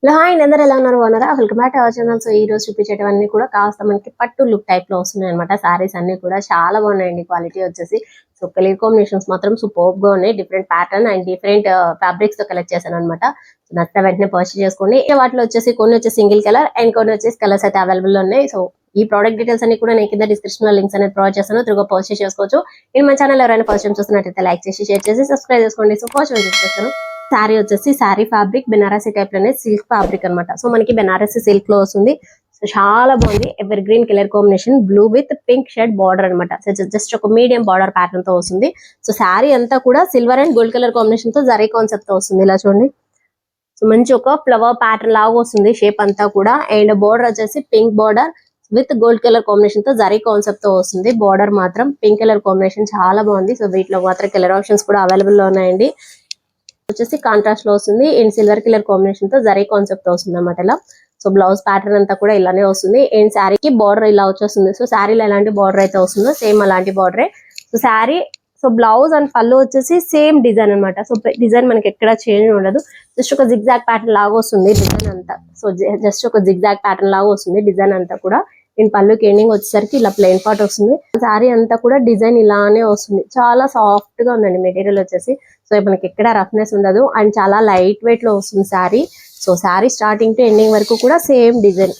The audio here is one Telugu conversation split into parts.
హాయ్ అందరూ ఎలా ఉన్నారు బాగున్నారా? Welcome back to our channel. So ఈ రోజు చూపించేటవన్నీ కూడా కాస్త మనకి పట్టు లుక్ టైప్ లో వస్తున్నాయి అనమాట. సారీస్ అన్ని కూడా చాలా బాగున్నాయండి. క్వాలిటీ వచ్చేసి సో కలర్ కాంబినేషన్స్ మాత్రం సూపర్ గా ఉన్నాయి. Different pattern and different fabrics తో కలెక్ట్ చేశాను అనమాట. నచ్చితే వెంటనే పర్చేస్ చేసుకోండి. వాటిలో వచ్చేసి కొన్ని వచ్చేసి సింగిల్ కలర్ అండ్ కొన్ని వచ్చేసి కలర్స్ అయితే అవైలబుల్ ఉన్నాయి. సో ఈ ప్రోడక్ట్ డీటెయిల్స్ అన్ని కూడా నేను కింద డిస్క్రిప్షన్ లో లింక్స్ అనేది ప్రొవైడ్ చేస్తాను. త్రూగా పర్చేస్ చేసుకోవచ్చు. నేను మన ఛానల్ ఎవరైనా ఫస్ట్ టైం చూస్తున్నట్టయితే లైక్ చేసి షేర్ చేసి సబ్స్క్రైబ్ చేసుకోండి. సో ఫస్ట్ చేస్తాను. శారీ వచ్చేసి శారీ ఫ్యాబ్రిక్ బెనారసీ టైప్ లోనే సిల్క్ ఫ్యాబ్రిక్ అనమాట. సో మనకి బెనారసీ సిల్క్ లో వస్తుంది. సో చాలా బాగుంది. Ever green colour combination blue with pink shade border అనమాట. సో జస్ట్ ఒక మీడియం బార్డర్ ప్యాటర్న్ తో వస్తుంది. సో శారీ అంతా కూడా silver and gold colour combination తో జరీ కాన్సెప్ట్ తో వస్తుంది. ఇలా చూడండి. సో మంచి ఒక ఫ్లవర్ ప్యాటర్న్ లాగా వస్తుంది షేప్ అంతా కూడా. అండ్ బార్డర్ వచ్చేసి pink border with gold colour combination తో జరీ కాన్సెప్ట్ తో వస్తుంది. బార్డర్ మాత్రం పింక్ కలర్ కాంబినేషన్ చాలా బాగుంది. సో వీటిలో మాత్రం కలర్ ఆప్షన్స్ కూడా అవైలబుల్ లో ఉన్నాయండి. వచ్చేసి కాంట్రాస్ట్ లో వస్తుంది. అండ్ సిల్వర్ కలర్ కాంబినేషన్ తో జరీ కాన్సెప్ట్ తో వస్తుంది అనమాట. ఇలా సో బ్లౌజ్ ప్యాటర్న్ అంతా కూడా ఇలానే వస్తుంది. అండ్ శారీకి బార్డర్ ఇలా వచ్చేస్తుంది. సో శారీలో ఎలాంటి బార్డర్ అయితే వస్తుందో సేమ్ అలాంటి బార్డరే. So sari so blouse and పళ్ళు వచ్చేసి సేమ్ డిజైన్ అనమాట. సో డిజైన్ మనకి ఎక్కడ చేంజ్ ఉండదు. జస్ట్ ఒక జిగ్జాగ్ ప్యాటర్న్ లాగా వస్తుంది డిజైన్ అంతా. సో జస్ట్ ఒక జిగ్జాగ్ ప్యాటర్న్ లాగా వస్తుంది డిజైన్ అంతా కూడా. అండ్ పళ్ళుకి ఎండింగ్ వచ్చేసరికి ఇలా ప్లెయిన్ పార్ట్ వస్తుంది. శారీ అంతా కూడా డిజైన్ ఇలానే వస్తుంది. చాలా సాఫ్ట్ గా ఉందండి మెటీరియల్ వచ్చేసి. సో మనకి ఎక్కడ రఫ్నెస్ ఉండదు అండ్ చాలా లైట్ వెయిట్ లో వస్తుంది sari. So sari starting to ending వరకు కూడా సేమ్ డిజైన్.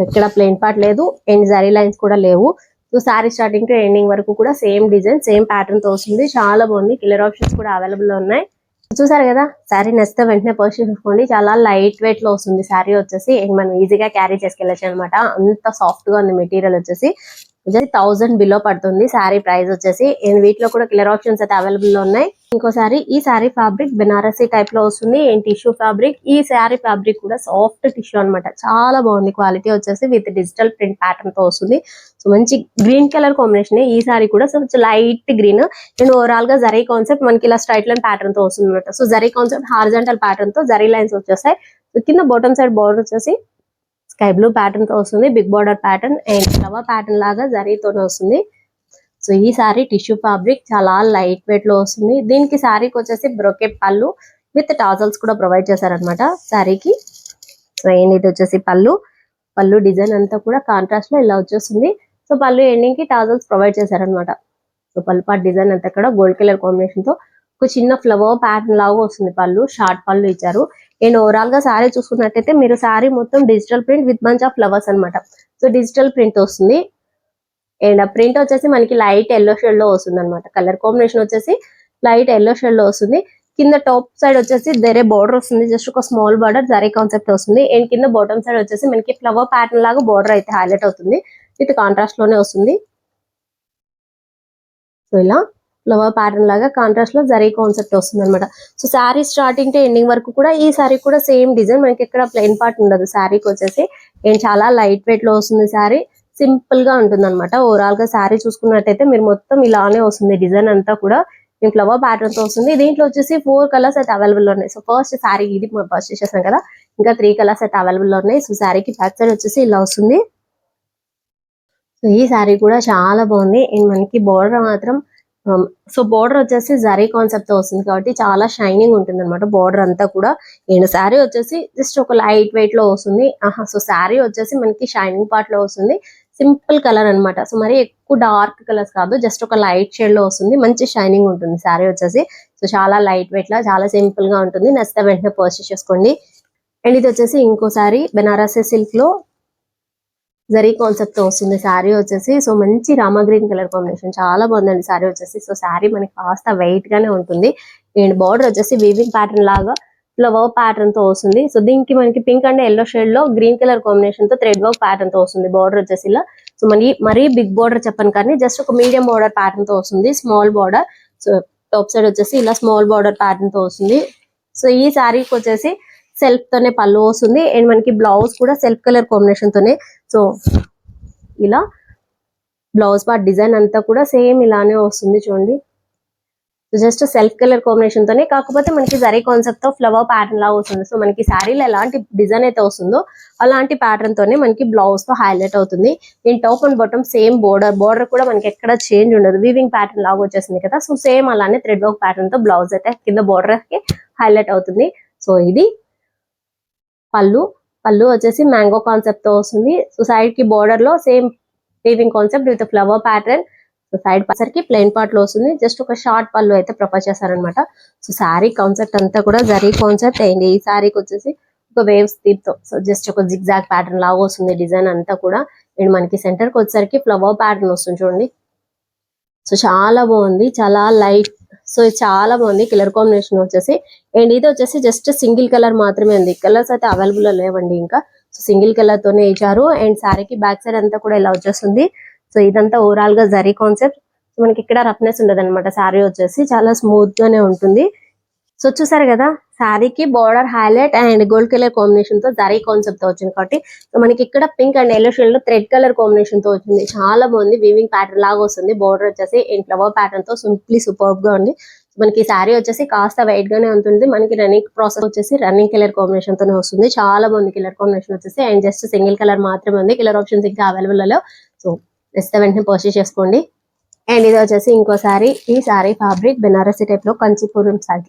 ఎక్కడ ప్లెయిన్ పార్ట్ లేదు అండ్ జరీ లైన్స్ కూడా లేవు. So sari starting to ending వరకు కూడా సేమ్ డిజైన్ సేమ్ ప్యాటర్న్ తో వస్తుంది. చాలా బాగుంది. కలర్ ఆప్షన్స్ కూడా అవైలబుల్ లో ఉన్నాయి. చూసారు కదా. శారీ నచ్చితే వెంటనే పర్చేస్ చేసుకోండి. చాలా లైట్ వెయిట్ లో వస్తుంది శారీ వచ్చేసి. మనం ఈజీగా క్యారీ చేసుకెళ్ళచ్చు అనమాట. అంత సాఫ్ట్ గా ఉంది మెటీరియల్ వచ్చేసి. 1000 బిలో పడుతుంది శారీ ప్రైస్ వచ్చేసి. వీటిలో కూడా కలర్ ఆప్షన్స్ అయితే అవైలబుల్ లో ఉన్నాయి. ఇంకోసారి ఈ శారీ ఫ్యాబ్రిక్ బెనారసీ టైప్ లో వస్తుంది. Tissue fabric. ఈ శారీ ఫ్యాబ్రిక్ కూడా సాఫ్ట్ టిష్యూ అనమాట. చాలా బాగుంది. క్వాలిటీ వచ్చేసి విత్ డిజిటల్ ప్రింట్ ప్యాటర్న్ తో వస్తుంది. సో మంచి గ్రీన్ కలర్ కాంబినేషన్. ఈ శారీ కూడా so light green and overall గా జరీ కాన్సెప్ట్ మనకి ఇలా స్ట్రైట్ లైన్ ప్యాటర్న్ తో వస్తుంది అనమాట. So zari concept horizontal pattern తో జరీ లైన్స్ వచ్చేస్తాయి. సో కింద బాటమ్ సైడ్ బార్డర్ వచ్చేసి స్కై బ్లూ ప్యాటర్న్ తో వస్తుంది. Big border pattern and flower pattern లాగా జరీతోనే వస్తుంది. సో ఈ శారీ టిష్యూ ఫ్యాబ్రిక్ చాలా లైట్ వెయిట్ లో వస్తుంది. దీనికి శారీకి వచ్చేసి బ్రోకెట్ పళ్ళు విత్ టాజల్స్ కూడా ప్రొవైడ్ చేశారనమాట శారీకి. సో ఇది వచ్చేసి పళ్ళు డిజైన్ అంతా కూడా కాంట్రాస్ట్ లో ఇలా వచ్చేస్తుంది. సో పళ్ళు ఎండింగ్ కి టాజల్స్ ప్రొవైడ్ చేశారనమాట. సో పళ్ళు పార్ట్ డిజైన్ అంతా కూడా గోల్డ్ కలర్ కాంబినేషన్ తో ఒక చిన్న ఫ్లవర్ ప్యాటర్న్ లాగా వస్తుంది. పళ్ళు షార్ట్ పళ్ళు ఇచ్చారు. అండ్ ఓవరాల్ గా శారీ చూసుకున్నట్టయితే మీరు శారీ మొత్తం digital print with bunch of flowers అనమాట. సో డిజిటల్ ప్రింట్ వస్తుంది. అండ్ ఆ ప్రింట్ వచ్చేసి మనకి లైట్ ఎల్లో షేడ్ లో వస్తుంది అనమాట. కలర్ కాంబినేషన్ వచ్చేసి లైట్ ఎల్లో షేడ్ లో వస్తుంది. కింద టాప్ సైడ్ వచ్చేసి వేరే బార్డర్ వస్తుంది. జస్ట్ ఒక స్మాల్ బార్డర్ జరీ కాన్సెప్ట్ వస్తుంది. అండ్ కింద బాటమ్ సైడ్ వచ్చేసి మనకి ఫ్లవర్ ప్యాటర్న్ లాగా బార్డర్ అయితే హైలైట్ అవుతుంది. విత్ కాంట్రాస్ట్ లోనే వస్తుంది. సో ఇలా ఫ్లవర్ ప్యాటర్న్ లాగా కాంట్రాస్ట్ లో జరీ కాన్సెప్ట్ వస్తుంది అనమాట. So sari starting to ending వరకు కూడా ఈ శారీ కూడా సేమ్ డిజైన్. మనకి ఎక్కడ ప్లెయిన్ పార్ట్ ఉండదు శారీకి వచ్చేసి. అండ్ చాలా లైట్ వెయిట్ లో వస్తుంది శారీ. సింపుల్ గా ఉంటుంది అనమాట. ఓవరాల్ గా శారీ చూసుకున్నట్టయితే మీరు మొత్తం ఇలానే వస్తుంది డిజైన్ అంతా కూడా. ఫ్లవర్ ప్యాటర్న్ తో వస్తుంది. దీంట్లో వచ్చేసి 4 కలర్స్ అయితే అవైలబుల్ ఉన్నాయి. సో ఫస్ట్ శారీ ఇది పర్చేస్ చేసాం కదా. ఇంకా 3 కలర్స్ అయితే అవైలబుల్ లో ఉన్నాయి. సో శారీకి బ్యాక్ సైడ్ వచ్చేసి ఇలా వస్తుంది. సో ఈ శారీ కూడా చాలా బాగుంది. అండ్ మనకి బార్డర్ మాత్రం సో బార్డర్ వచ్చేసి జరీ కాన్సెప్ట్ తో వస్తుంది కాబట్టి చాలా షైనింగ్ ఉంటుంది అనమాట బార్డర్ అంతా కూడా. అండ్ శారీ వచ్చేసి జస్ట్ ఒక లైట్ వెయిట్ లో వస్తుంది. సో శారీ వచ్చేసి మనకి షైనింగ్ పార్ట్ లో వస్తుంది. సింపుల్ కలర్ అనమాట. సో మరి ఎక్కువ డార్క్ కలర్స్ కాదు. జస్ట్ ఒక లైట్ షేడ్ లో వస్తుంది. మంచి షైనింగ్ ఉంటుంది శారీ వచ్చేసి. సో చాలా లైట్ వెయిట్ లా చాలా సింపుల్ గా ఉంటుంది. నచ్చితే వెంటనే పర్చేస్ చేసుకోండి. అండ్ ఇది వచ్చేసి ఇంకోసారి బెనారసీ సిల్క్ లో జరీ కాన్సెప్ట్ తో వస్తుంది శారీ వచ్చేసి. సో మంచి రామా గ్రీన్ కలర్ కాంబినేషన్ చాలా బాగుందండి శారీ వచ్చేసి. సో శారీ మనకి కాస్త వెయిట్ గానే ఉంటుంది. అండ్ బార్డర్ వచ్చేసి వీవింగ్ ప్యాటర్న్ లాగా ఫ్లవర్ ప్యాటర్న్ తో వస్తుంది. సో దీనికి మనకి పింక్ అండ్ ఎల్లో షేడ్ లో గ్రీన్ కలర్ కాంబినేషన్ తో థ్రెడ్ వర్క్ ప్యాటర్న్ తో వస్తుంది. బార్డర్ వచ్చేసి ఇలా. సో మరీ బిగ్ బార్డర్ చెప్పను కానీ జస్ట్ ఒక మీడియం బార్డర్ ప్యాటర్న్ తో వస్తుంది. Small border. So top side వచ్చేసి ఇలా స్మాల్ బార్డర్ ప్యాటర్న్ తో వస్తుంది. సో ఈ శారీకి వచ్చేసి సెల్ఫ్ తోనే పళ్ళు వస్తుంది. అండ్ మనకి బ్లౌజ్ కూడా సెల్ఫ్ కలర్ కాంబినేషన్ తోనే. సో ఇలా బ్లౌజ్ పార్ట్ డిజైన్ అంతా కూడా సేమ్ ఇలానే వస్తుంది చూడండి. జస్ట్ సెల్ఫ్ కలర్ కాంబినేషన్ తోనే కాకపోతే మనకి జరీ కాన్సెప్ట్ తో ఫ్లవర్ ప్యాటర్న్ లా వస్తుంది. సో మనకి శారీలో ఎలాంటి డిజైన్ అయితే వస్తుందో అలాంటి ప్యాటర్న్ తోనే మనకి బ్లౌజ్ తో హైలైట్ అవుతుంది. దీని top and bottom same border కూడా మనకి ఎక్కడ చేంజ్ ఉండదు. వీవింగ్ ప్యాటర్న్ లాగా వచ్చేసింది కదా. సో సేమ్ అలానే థ్రెడ్ వర్క్ ప్యాటర్న్ తో బ్లౌజ్ అయితే కింద బోర్డర్ కి హైలైట్ అవుతుంది. సో ఇది పళ్ళు పళ్ళు వచ్చేసి మ్యాంగో కాన్సెప్ట్ తో వస్తుంది. సో సైడ్ కి బోర్డర్ లో same weaving concept with flower pattern. So side పసరికి ప్లెయిన్ పార్ట్ లో వస్తుంది. జస్ట్ ఒక షార్ట్ పళ్ళు అయితే ప్రొపోజ్ చేశారనమాట. సో శారీ కాన్సెప్ట్ అంతా కూడా జరీ కాన్సెప్ట్ అయింది. ఈ శారీకి వచ్చేసి ఒక వేవ్స్ తో సో జస్ట్ ఒక జిగ్జాగ్ ప్యాటర్న్ లాగా వస్తుంది డిజైన్ అంతా కూడా. అండ్ మనకి సెంటర్ కి వచ్చేసరికి ఫ్లవర్ ప్యాటర్న్ వస్తుంది చూడండి. సో చాలా బాగుంది, చాలా లైట్. సో ఇది చాలా బాగుంది కలర్ కాంబినేషన్ వచ్చేసి. అండ్ ఇది వచ్చేసి జస్ట్ సింగిల్ కలర్ మాత్రమే ఉంది, కలర్స్ అయితే అవైలబుల్ లేవండి ఇంకా. సో సింగిల్ కలర్ తోనే ఇచ్చారు. అండ్ శారీకి బ్యాక్ సైడ్ అంతా కూడా ఇలా వచ్చేస్తుంది. సో ఇదంతా ఓవరాల్ గా జరీ కాన్సెప్ట్. మనకి ఇక్కడ రఫ్నెస్ ఉండదు అనమాట. శారీ వచ్చేసి చాలా స్మూత్ గానే ఉంటుంది. సో చూసారు కదా, శారీకి border highlight and gold colour combination తో జరీ కాన్సెప్ట్ తో వచ్చింది కాబట్టి. సో మనకి ఇక్కడ పింక్ అండ్ ఎల్లో షేడ్ లో థ్రెడ్ కలర్ కాంబినేషన్ తో వచ్చింది. చాలా బాగుంది, వీవింగ్ ప్యాటర్న్ లాగా వస్తుంది. బార్డర్ వచ్చేసి అండ్ ఫ్లవర్ ప్యాటర్న్ తో సింప్లీ సూపర్బ్ గా ఉంది. మనకి శారీ వచ్చేసి కాస్త వైట్ గానే ఉంటుంది. మనకి రన్నింగ్ ప్రాసెస్ వచ్చేసి రన్నింగ్ కలర్ కాంబినేషన్ తోనే వస్తుంది. చాలా బాగుంది కలర్ కాంబినేషన్ వచ్చేసి. అండ్ జస్ట్ సింగిల్ కలర్ మాత్రమే ఉంది, కలర్ ఆప్షన్స్ ఇంకా అవైలబుల్ లో. సో నెక్స్ట్ వెంటనే పర్చేస్ చేసుకోండి. అండ్ ఇది వచ్చేసి ఇంకో శారీ. ఈ శారీ ఫ్యాబ్రిక్ బెనారసీ టైప్ లో కంచిపురం శారీ,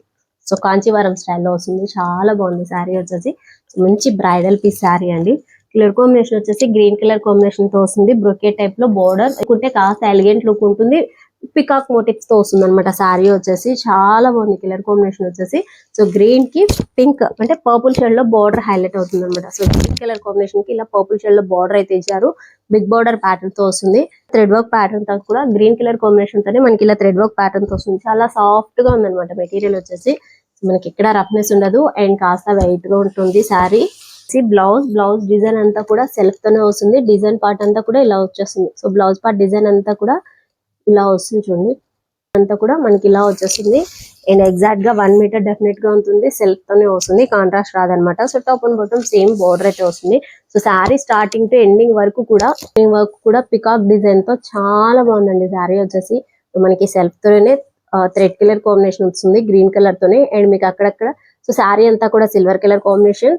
సో కాంచీవరం స్టైల్లో వస్తుంది. చాలా బాగుంది శారీ వచ్చేసి. మంచి బ్రైడల్ పీస్ శారీ అండి. కలర్ కాంబినేషన్ వచ్చేసి గ్రీన్ కలర్ కాంబినేషన్ తో వస్తుంది. బ్రొకెట్ టైప్ లో బోర్డర్ ఉంటే కాస్త ఎలిగెంట్ లుక్ ఉంటుంది. పికాక్ మోటివ్స్ తో వస్తుంది అనమాట శారీ వచ్చేసి. చాలా బాగుంది కలర్ కాంబినేషన్ వచ్చేసి. సో గ్రీన్ కి పింక్ అంటే పర్పుల్ షేడ్ లో బార్డర్ హైలైట్ అవుతుంది అనమాట. సో గ్రీన్ కలర్ కాంబినేషన్ కి ఇలా పర్పుల్ షేడ్ లో బార్డర్ అయితే ఇచ్చారు. బిగ్ బార్డర్ ప్యాటర్న్ తో వస్తుంది. థ్రెడ్ వర్క్ ప్యాటర్న్ తో కూడా గ్రీన్ కలర్ కాంబినేషన్ తోనే మనకి ఇలా థ్రెడ్ వర్క్ ప్యాటర్న్ తో వస్తుంది. చాలా సాఫ్ట్ గా ఉంది అనమాట మెటీరియల్ వచ్చేసి. మనకి ఇక్కడ రఫ్నెస్ ఉండదు అండ్ కాస్త వెయిట్ గా ఉంటుంది శారీ. బ్లౌజ్ డిజైన్ అంతా కూడా సెల్ఫ్ తోనే వస్తుంది. డిజైన్ పార్ట్ అంతా కూడా ఇలా వచ్చేస్తుంది. సో బ్లౌజ్ పార్ట్ డిజైన్ అంతా కూడా ఇలా వస్తుంది చూడండి. అంతా కూడా మనకి ఇలా వచ్చేస్తుంది. అండ్ ఎగ్జాక్ట్ గా 1 మీటర్ డెఫినెట్ గా ఉంటుంది. సెల్ఫ్ తోనే వస్తుంది, కాంట్రాస్ట్ రాదనమాట. So top and bottom same border అయితే వస్తుంది. So sari starting to ending వరకు కూడా పికాక్ డిజైన్ తో చాలా బాగుందండి శారీ వచ్చేసి. మనకి సెల్ఫ్ తోనే థ్రెడ్ కలర్ కాంబినేషన్ వస్తుంది గ్రీన్ కలర్ తోనే. అండ్ మీకు అక్కడక్కడ సో శారీ అంతా కూడా సిల్వర్ కలర్ కాంబినేషన్.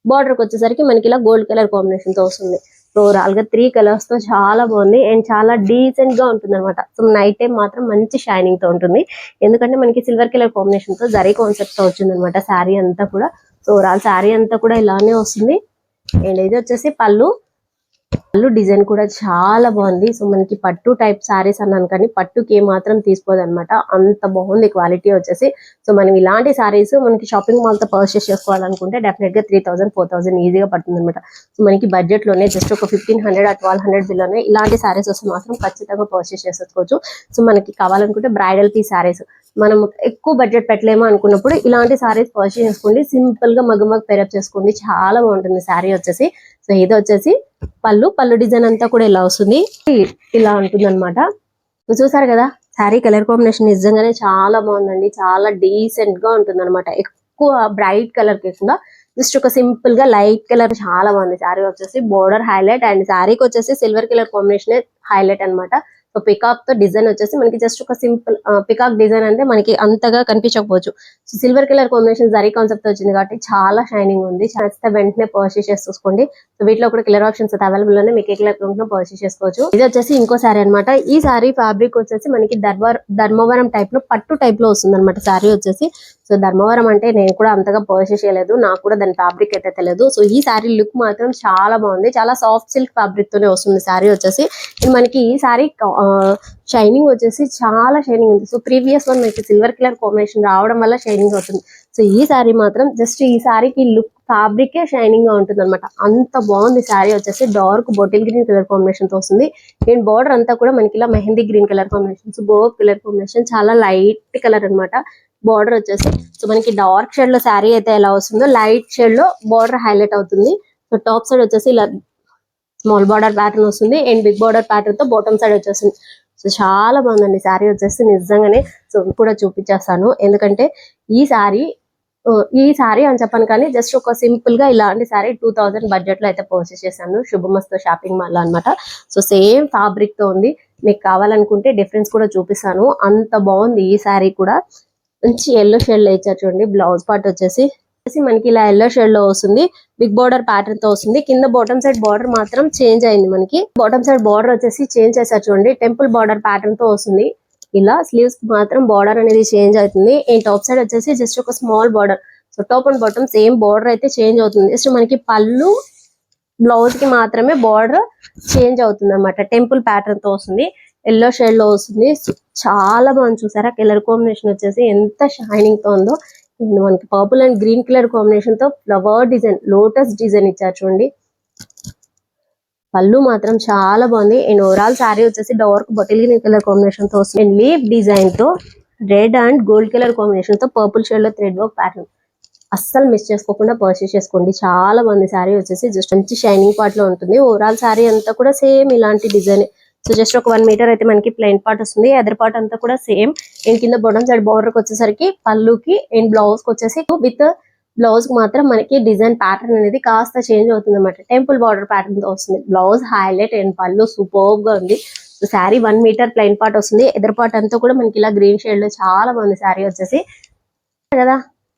బార్డర్ కి వచ్చేసరికి మనకి ఇలా గోల్డ్ కలర్ కాంబినేషన్ తో వస్తుంది. ఓవరాల్ గా 3 కలర్స్ తో చాలా బాగుంది అండ్ చాలా డీసెంట్ గా ఉంటుంది అనమాట. సో నైట్ టైం మాత్రం మంచి షైనింగ్ తో ఉంటుంది. ఎందుకంటే మనకి సిల్వర్ కలర్ కాంబినేషన్ తో జరీ కాన్సెప్ట్ తో వచ్చింది అనమాట శారీ అంతా కూడా. సో ఓవరాల్ శారీ అంతా కూడా ఇలానే వస్తుంది. అండ్ ఇది వచ్చేసి పళ్ళు డిజైన్ కూడా చాలా బాగుంది. సో మనకి పట్టు టైప్ సారీస్ అన్నాను కానీ పట్టుకి ఏ మాత్రం తీసుకోదు అనమాట, అంత బాగుంది క్వాలిటీ వచ్చేసి. సో మనం ఇలాంటి సారీస్ మనకి షాపింగ్ మాల్ తో పర్చేస్ చేసుకోవాలనుకుంటే డెఫినెట్ గా 3000-4000 ఈజీగా పడుతుంది అనమాట. సో మనకి బడ్జెట్ లోనే జస్ట్ ఒక 1500-1200 బిల్లోనే ఇలాంటి సారీస్ వస్తే మాత్రం ఖచ్చితంగా పర్చేస్ చేసుకోవచ్చు. సో మనకి కావాలనుకుంటే బ్రైడల్ పీస్ సారీస్ మనం ఎక్కువ బడ్జెట్ పెట్టలేమో అనుకున్నప్పుడు ఇలాంటి సారీస్ పర్చేస్ చేసుకోండి. సింపుల్ గా మగ్గ పేరప్ చేసుకోండి, చాలా బాగుంటుంది శారీ వచ్చేసి. సో ఇది వచ్చేసి పళ్ళు డిజైన్ అంతా కూడా ఇలా వస్తుంది, ఇలా ఉంటుంది అనమాట. చూసారు కదా శారీ కలర్ కాంబినేషన్ నిజంగానే చాలా బాగుందండి. చాలా డీసెంట్ గా ఉంటుంది అనమాట. ఎక్కువ బ్రైట్ కలర్ కాకుండా జస్ట్ ఒక సింపుల్ గా లైట్ కలర్ చాలా బాగుంది శారీ వచ్చేసి. బోర్డర్ హైలైట్ అండ్ శారీకి వచ్చేసి సిల్వర్ కలర్ కాంబినేషన్ హైలైట్ అనమాట. సో పికాక్ తో డిజైన్ వచ్చేసి మనకి జస్ట్ ఒక సింపుల్ పికాక్ డిజైన్ అంటే మనకి అంతగా కనిపించకపోవచ్చు. So silver colour combination zari concept వచ్చింది కాబట్టి చాలా షైనింగ్ ఉంది. చేస్తే వెంటనే పర్చేస్ చేసుకోండి. సో వీటిలో కూడా కలర్ ఆప్షన్స్ అవైలబుల్ ఉన్నాయి, మీకు ఏ కలర్ పర్చేస్ చేసుకోవచ్చు. ఇది వచ్చేసి ఇంకో శారీ అనమాట. ఈ శారీ ఫ్యాబ్రిక్ వచ్చేసి మనకి ధర్మవరం టైప్ లో పట్టు టైప్ లో వస్తుంది అనమాట శారీ వచ్చేసి. సో ధర్మవరం అంటే నేను కూడా అంతగా పర్చేస్ చేయలేదు, నాకు కూడా దాని ఫ్యాబ్రిక్ అయితే తెలియదు. సో ఈ శారీ లుక్ మాత్రం చాలా బాగుంది. చాలా సాఫ్ట్ సిల్క్ ఫ్యాబ్రిక్ తోనే వస్తుంది శారీ వచ్చేసి. మనకి ఈ శారీ షైనింగ్ వచ్చేసి చాలా షైనింగ్ ఉంది. సో ప్రీవియస్ వన్ మనకి సిల్వర్ కలర్ కాంబినేషన్ రావడం వల్ల షైనింగ్ అవుతుంది. సో ఈ శారీ మాత్రం జస్ట్ ఈ శారీకి లుక్ ఫ్యాబ్రికే షైనింగ్ గా ఉంటుంది అనమాట, అంత బాగుంది శారీ వచ్చేసి. Dark bottle green colour combination తో వస్తుంది. అండ్ బార్డర్ అంతా కూడా మనకి ఇలా mehndi green colour combination, so both colour combination చాలా లైట్ కలర్ అనమాట. బార్డర్ వచ్చేసి సో మనకి డార్క్ షేడ్ లో శారీ అయితే ఎలా వస్తుందో లైట్ షేడ్ లో బార్డర్ హైలైట్ అవుతుంది. సో టాప్ సైడ్ వచ్చేసి ఇలా స్మాల్ బార్డర్ ప్యాటర్న్ వస్తుంది అండ్ బిగ్ బార్డర్ ప్యాటర్న్ తో బాటమ్ సైడ్ వచ్చేస్తుంది. సో చాలా బాగుందండి శారీ వచ్చేసి నిజంగానే. సో కూడా చూపించేస్తాను ఎందుకంటే ఈ శారీ అని చెప్పాను కానీ జస్ట్ ఒక సింపుల్ గా ఇలాంటి శారీ 2000 బడ్జెట్ లో అయితే పర్చేస్ చేశాను శుభమస్తు షాపింగ్ మాల్ అన్నమాట. సో సేమ్ ఫ్యాబ్రిక్ తో ఉంది, మీకు కావాలనుకుంటే డిఫరెన్స్ కూడా చూపిస్తాను. అంత బాగుంది ఈ శారీ కూడా. మంచి ఎల్లో షేడ్ లో ఇచ్చారు చూడండి. బ్లౌజ్ పార్ట్ వచ్చేసి మనకి ఇలా ఎల్లో షేడ్ లో వస్తుంది, బిగ్ బార్డర్ ప్యాటర్న్ తో వస్తుంది. కింద బాటమ్ సైడ్ బార్డర్ మాత్రం చేంజ్ అయింది. మనకి బాటమ్ సైడ్ బార్డర్ వచ్చేసి చేంజ్ చేశారు చూడండి, టెంపుల్ బార్డర్ ప్యాటర్న్ తో వస్తుంది. ఇలా స్లీవ్స్ మాత్రం బార్డర్ అనేది చేంజ్ అవుతుంది. అండ్ టాప్ సైడ్ వచ్చేసి జస్ట్ ఒక small border, so top and bottom same border అయితే చేంజ్ అవుతుంది. జస్ట్ మనకి పళ్ళు బ్లౌజ్ కి మాత్రమే బార్డర్ చేంజ్ అవుతుంది అనమాట. టెంపుల్ ప్యాటర్న్ తో వస్తుంది, ఎల్లో షేడ్ లో వస్తుంది. చాలా బాగుంది చూసారా, కలర్ కాంబినేషన్ వచ్చేసి ఎంత షైనింగ్ తో ఉందో. మనకి purple and green colour combination తో ఫ్లవర్ డిజైన్, లోటస్ డిజైన్ ఇచ్చారు చూడండి. పళ్ళు మాత్రం చాలా బాగుంది. అండ్ ఓవరాల్ శారీ వచ్చేసి dark bottle green colour combination తో వస్తుంది. అండ్ లీఫ్ డిజైన్ తో red and gold colour combination తో పర్పుల్ షేడ్ లో థ్రెడ్ వర్క్ ప్యాటర్న్. అస్సలు మిస్ చేసుకోకుండా పర్చేస్ చేసుకోండి. చాలా బాగుంది శారీ వచ్చేసి, జస్ట్ మంచి షైనింగ్ పార్ట్ లో ఉంటుంది. ఓవరాల్ శారీ అంతా కూడా సేమ్ ఇలాంటి డిజైన్. సో జస్ట్ ఒక 1 మీటర్ అయితే మనకి ప్లెయిన్ పార్ట్ వస్తుంది. అదర్ పార్ట్ అంతా కూడా సేమ్. అండ్ కింద బొటం సైడ్ బార్డర్ కి వచ్చేసరికి పళ్ళుకి అండ్ బ్లౌజ్ కి వచ్చేసి విత్ బ్లౌజ్ కి మాత్రం మనకి డిజైన్ ప్యాటర్న్ అనేది కాస్త చేంజ్ అవుతుంది అనమాట. టెంపుల్ బార్డర్ ప్యాటర్న్ తో వస్తుంది. బ్లౌజ్ హైలైట్ అండ్ పళ్ళు సూపర్ గా ఉంది. శారీ 1 మీటర్ ప్లెయిన్ పార్ట్ వస్తుంది. ఎదర్ పార్ట్ అంతా కూడా మనకి ఇలా గ్రీన్ షేడ్ లో చాలా బాగుంది శారీ వచ్చేసి కదా.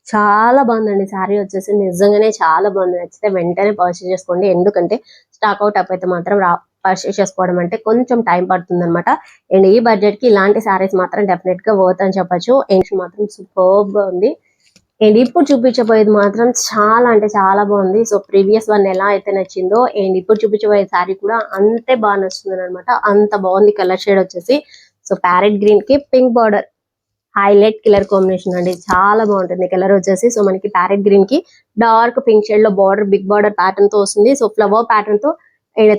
చాలా బాగుందండి శారీ వచ్చేసి, నిజంగానే చాలా బాగుంది. నచ్చితే వెంటనే పర్చేస్ చేసుకోండి. ఎందుకంటే స్టాక్ అవుట్ అప్ అయితే మాత్రం పర్చేస్ చేసుకోవడం అంటే కొంచెం టైం పడుతుంది అనమాట. అండ్ ఈ బడ్జెట్ కి ఇలాంటి శారీస్ మాత్రం డెఫినెట్ గా వర్త్ అని చెప్పొచ్చు. అండ్ మాత్రం సూపర్ గా ఉంది. అండ్ ఇప్పుడు చూపించబోయేది మాత్రం చాలా అంటే చాలా బాగుంది. సో ప్రీవియస్ వన్ ఎలా అయితే నచ్చిందో అండ్ ఇప్పుడు చూపించబోయే శారీ కూడా అంతే బాగా నచ్చుతుంది అనమాట. అంత బాగుంది కలర్ షేడ్ వచ్చేసి. సో ప్యారెట్ గ్రీన్ కి pink border highlight colour combination అండి, చాలా బాగుంటుంది కలర్ వచ్చేసి. సో మనకి ప్యారెట్ గ్రీన్ కి డార్క్ పింక్ షేడ్ లో బార్డర్, బిగ్ బార్డర్ ప్యాటర్న్ తో వస్తుంది. సో ఫ్లవర్ ప్యాటర్న్ తో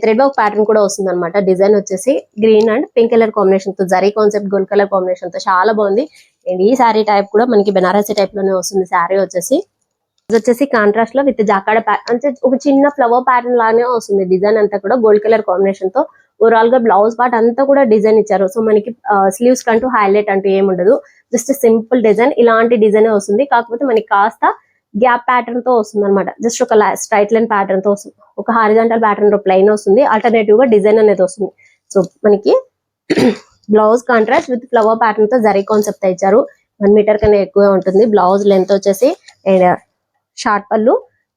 థ్రెడ్ వర్క్ ప్యాటర్న్ కూడా వస్తుంది అనమాట. డిజైన్ వచ్చేసి green and pink colour combination తో, zari concept gold colour combination తో చాలా బాగుంది. అండ్ ఈ శారీ టైప్ కూడా మనకి బెనారసీ టైప్ లోనే వస్తుంది శారీ వచ్చేసి. ఇది వచ్చేసి కాంట్రాస్ట్ లో విత్ జాకాడ అంటే ఒక చిన్న ఫ్లవర్ ప్యాటర్న్ లానే వస్తుంది. డిజైన్ అంతా కూడా గోల్డ్ కలర్ కాంబినేషన్ తో. ఓవరాల్ గా బ్లౌజ్ పార్ట్ అంతా కూడా డిజైన్ ఇచ్చారు. సో మనకి స్లీవ్స్ కంటూ హైలైట్ అంటూ ఏముండదు, జస్ట్ సింపుల్ డిజైన్. ఇలాంటి డిజైన్ వస్తుంది, కాకపోతే మనకి కాస్త గ్యాప్ ప్యాటర్న్ తో వస్తుంది అనమాట. జస్ట్ ఒక స్ట్రైట్ లైన్ ప్యాటర్న్ తో వస్తుంది, ఒక హారిజాంటల్ ప్యాటర్న్ తో ప్లెయిన్ వస్తుంది. ఆల్టర్నేటివ్ గా డిజైన్ అనేది వస్తుంది. సో మనకి blouse contrast with flower pattern తో జరీ కాన్సెప్ట్ ఇచ్చారు. 1 మీటర్ కన్నా ఎక్కువ ఉంటుంది. బ్లౌజ్ లెంత్ వచ్చేసి అండ్ షార్ట్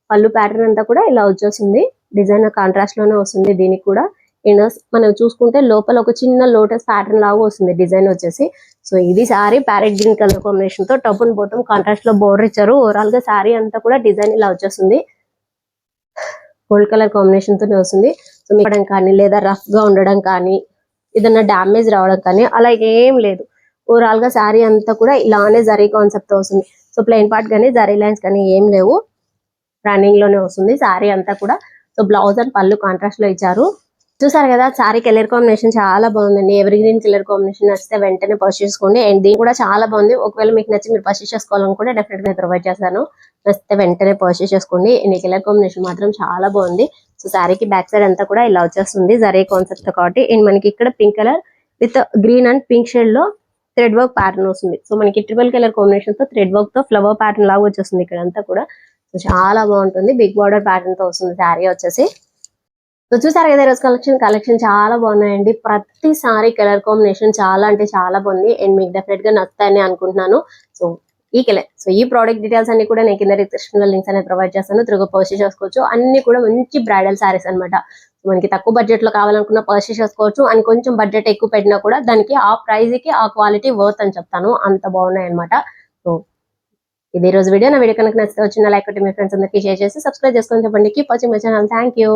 పళ్ళు ప్యాటర్న్ అంతా కూడా ఇలా వచ్చేస్తుంది. డిజైన్ కాంట్రాస్ట్ లోనే వస్తుంది దీనికి కూడా. అండ్ మనం చూసుకుంటే లోపల ఒక చిన్న లోటస్ ప్యాటర్న్ లాగా వస్తుంది డిజైన్ వచ్చేసి. సో ఇది sorry parrot green colour combination తో టాప్ అండ్ బాటమ్ కాంట్రాస్ట్ లో బోర్డర్ ఇచ్చారు. ఓవరాల్ గా సారీ అంతా కూడా డిజైన్ ఇలా వచ్చేస్తుంది. గోల్డ్ కలర్ కాంబినేషన్ తోనే వస్తుంది. సో మీకు కానీ లేదా రఫ్ గా ఉండడం కానీ ఏదన్నా డ్యామేజ్ రావడం కానీ అలా ఏం లేదు. ఓవరాల్ గా శారీ అంతా కూడా ఇలానే జరీ కాన్సెప్ట్ తో వస్తుంది. సో ప్లెయిన్ పార్ట్ కానీ జరీ లైన్స్ కానీ ఏం లేవు, రన్నింగ్ లోనే వస్తుంది శారీ అంతా కూడా. సో బ్లౌజ్ అండ్ పళ్ళు కాంట్రాస్ట్ లో ఇచ్చారు. చూసారు కదా, శారీ కలర్ కాంబినేషన్ చాలా బాగుందండి. ఎవరి గ్రీన్ కలర్ కాంబినేషన్ నచ్చితే వెంటనే పర్చేస్ చేసుకోండి. అండ్ దీని కూడా చాలా బాగుంది. ఒకవేళ మీకు నచ్చి మీరు పర్చేస్ చేసుకోవాలనుకుంటే డెఫినెట్ గా ప్రొవైడ్ చేస్తాను. నచ్చితే వెంటనే పర్చేస్ చేసుకోండి. ఈ కలర్ కాంబినేషన్ మాత్రం చాలా బాగుంది. సో శారీకి బ్యాక్ సైడ్ అంతా కూడా ఇలా వచ్చేస్తుంది జరీ కాన్సెప్ట్ తో కాబట్టి. అండ్ మనకి ఇక్కడ pink colour with green and pink shade లో థ్రెడ్ వర్క్ ప్యాటర్న్ వస్తుంది. సో మనకి ట్రిపుల్ కలర్ కాంబినేషన్ తో థ్రెడ్ వర్క్ తో ఫ్లవర్ ప్యాటర్న్ లాగా వచ్చేస్తుంది ఇక్కడ అంతా కూడా. సో చాలా బాగుంటుంది. బిగ్ బార్డర్ ప్యాటర్న్ తో వస్తుంది శారీ వచ్చేసి. సో చూసారు కదా, ఈరోజు కలెక్షన్ చాలా బాగున్నాయండి. ప్రతి సారీ కలర్ కాంబినేషన్ చాలా అంటే చాలా బాగుంది. అండ్ మీకు డెఫినెట్ గా నచ్చుతాయని అనుకుంటున్నాను. సో ఈ ప్రోడక్ట్ డీటెయిల్స్ అన్ని కూడా నేను కింద డిస్క్రిప్షన్ లో లింక్స్ అనేది ప్రొవైడ్ చేస్తాను. త్వరగా పర్చేస్ చేసుకోవచ్చు. అన్ని కూడా మంచి బ్రైడల్ సారీస్ అనమాట. మనకి తక్కువ బడ్జెట్ లో కావాలనుకున్న పర్చేస్ చేసుకోవచ్చు. అండ్ కొంచెం బడ్జెట్ ఎక్కువ పెట్టినా కూడా దానికి ఆ ప్రైస్ కి ఆ క్వాలిటీ వర్త్ అని చెప్తాను. అంత బాగున్నాయి అనమాట. సో ఇది రోజు వీడియో. నా వీడియో కనుక నచ్చితే వచ్చిన లైక్ కొట్టి మీ ఫ్రెండ్స్ అందరికీ షేర్ చేసి సబ్స్క్రైబ్ చేసుకొని చెప్పండి. Keep watching my channel. Thank you.